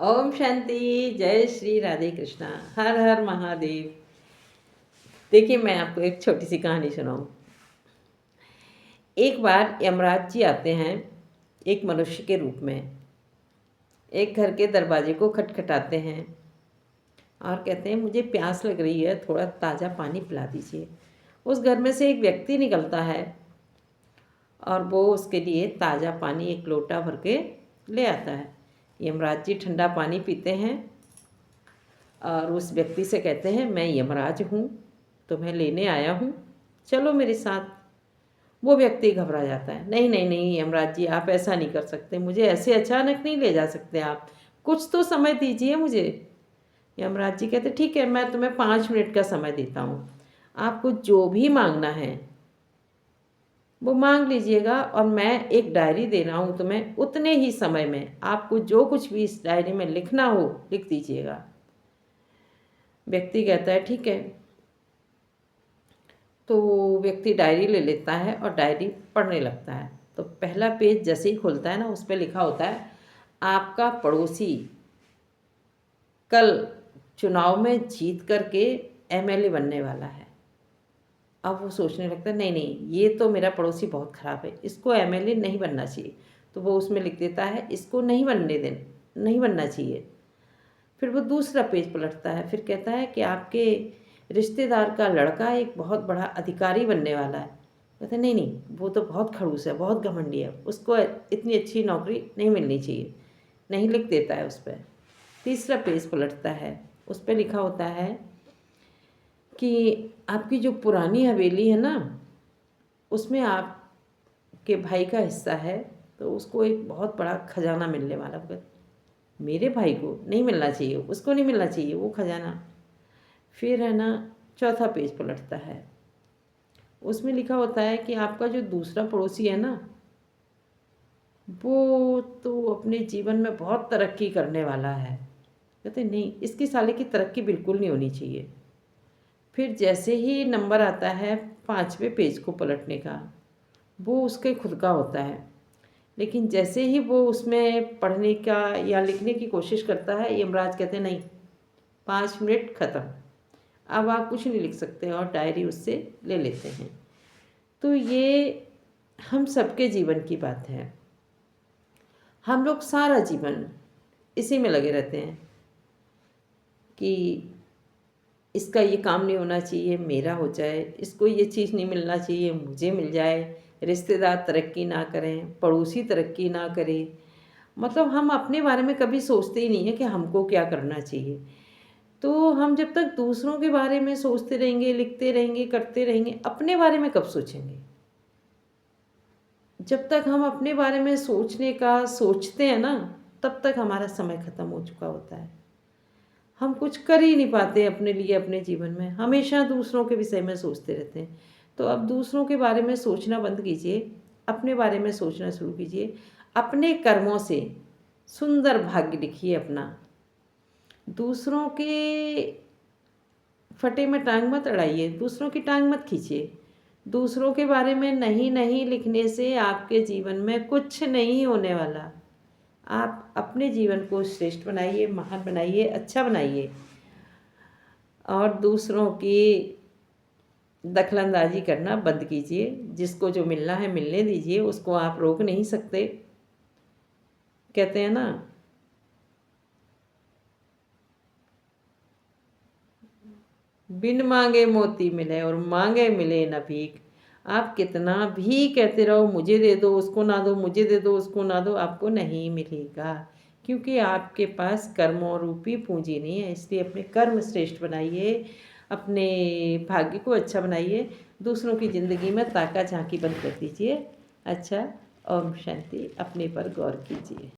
ओम शांति। जय श्री राधे कृष्णा। हर हर महादेव। देखिए, मैं आपको एक छोटी सी कहानी सुनाऊं। एक बार यमराज जी आते हैं एक मनुष्य के रूप में। एक घर के दरवाजे को खटखटाते हैं और कहते हैं, मुझे प्यास लग रही है, थोड़ा ताज़ा पानी पिला दीजिए। उस घर में से एक व्यक्ति निकलता है और वो उसके लिए ताज़ा पानी एक लोटा भर के ले आता है। यमराज जी ठंडा पानी पीते हैं और उस व्यक्ति से कहते हैं, मैं यमराज हूँ, तुम्हें लेने आया हूँ, चलो मेरे साथ। वो व्यक्ति घबरा जाता है, नहीं नहीं नहीं यमराज जी, आप ऐसा नहीं कर सकते, मुझे ऐसे अचानक नहीं ले जा सकते आप, कुछ तो समय दीजिए मुझे। यमराज जी कहते, ठीक है, मैं तुम्हें 5 मिनट का समय देता हूँ, आपको जो भी मांगना है वो मांग लीजिएगा और मैं एक डायरी दे रहा हूँ तुम्हें, उतने ही समय में आपको जो कुछ भी इस डायरी में लिखना हो लिख दीजिएगा। व्यक्ति कहता है, ठीक है। तो व्यक्ति डायरी ले लेता है और डायरी पढ़ने लगता है। तो पहला पेज जैसे ही खुलता है ना, उस पर लिखा होता है, आपका पड़ोसी कल चुनाव में जीत करके एमएलए बनने वाला है। अब वो सोचने लगता है, नहीं नहीं, ये तो मेरा पड़ोसी बहुत ख़राब है, इसको एमएलए नहीं बनना चाहिए। तो वो उसमें लिख देता है, इसको नहीं बनना चाहिए। फिर वो दूसरा पेज पलटता है, फिर कहता है कि आपके रिश्तेदार का लड़का एक बहुत बड़ा अधिकारी बनने वाला है। कहते हैं, नहीं नहीं, वो तो बहुत खड़ूस है, बहुत घमंडी है, उसको इतनी अच्छी नौकरी नहीं मिलनी चाहिए। नहीं लिख देता है उस पर। तीसरा पेज पलटता है, उस पर लिखा होता है कि आपकी जो पुरानी हवेली है ना, उसमें आपके भाई का हिस्सा है, तो उसको एक बहुत बड़ा खजाना मिलने वाला। मेरे भाई को नहीं मिलना चाहिए, उसको नहीं मिलना चाहिए वो खजाना। फिर है ना, चौथा पेज पलटता है, उसमें लिखा होता है कि आपका जो दूसरा पड़ोसी है ना, वो तो अपने जीवन में बहुत तरक्की करने वाला है। कहते नहीं, इसकी साले की तरक्की बिल्कुल नहीं होनी चाहिए। फिर जैसे ही नंबर आता है 5वें पेज को पलटने का, वो उसके खुद का होता है। लेकिन जैसे ही वो उसमें पढ़ने का या लिखने की कोशिश करता है, यमराज कहते हैं, नहीं, 5 मिनट ख़त्म, अब आप कुछ नहीं लिख सकते, और डायरी उससे ले लेते हैं। तो ये हम सबके जीवन की बात है। हम लोग सारा जीवन इसी में लगे रहते हैं कि इसका ये काम नहीं होना चाहिए, मेरा हो जाए, इसको ये चीज़ नहीं मिलना चाहिए, मुझे मिल जाए, रिश्तेदार तरक्की ना करें, पड़ोसी तरक्की ना करे। मतलब हम अपने बारे में कभी सोचते ही नहीं है कि हमको क्या करना चाहिए। तो हम जब तक दूसरों के बारे में सोचते रहेंगे, लिखते रहेंगे, करते रहेंगे, अपने बारे में कब सोचेंगे? जब तक हम अपने बारे में सोचने का सोचते हैं ना, तब तक हमारा समय ख़त्म हो चुका होता है। हम कुछ कर ही नहीं पाते अपने लिए, अपने जीवन में हमेशा दूसरों के विषय में सोचते रहते हैं। तो अब दूसरों के बारे में सोचना बंद कीजिए, अपने बारे में सोचना शुरू कीजिए। अपने कर्मों से सुंदर भाग्य लिखिए अपना। दूसरों के फटे में टांग मत अड़ाइए, दूसरों की टांग मत खींचिए। दूसरों के बारे में नहीं नहीं लिखने से आपके जीवन में कुछ नहीं होने वाला। आप अपने जीवन को श्रेष्ठ बनाइए, महान बनाइए, अच्छा बनाइए, और दूसरों की दखलंदाजी करना बंद कीजिए। जिसको जो मिलना है मिलने दीजिए, उसको आप रोक नहीं सकते। कहते हैं ना, बिन मांगे मोती मिले और मांगे मिले न भीख। आप कितना भी कहते रहो, मुझे दे दो, उसको ना दो, मुझे दे दो, उसको ना दो, आपको नहीं मिलेगा, क्योंकि आपके पास कर्मों रूपी पूंजी नहीं है। इसलिए अपने कर्म श्रेष्ठ बनाइए, अपने भाग्य को अच्छा बनाइए, दूसरों की ज़िंदगी में ताका झांकी बंद कर दीजिए। अच्छा, ओम शांति। अपने पर गौर कीजिए।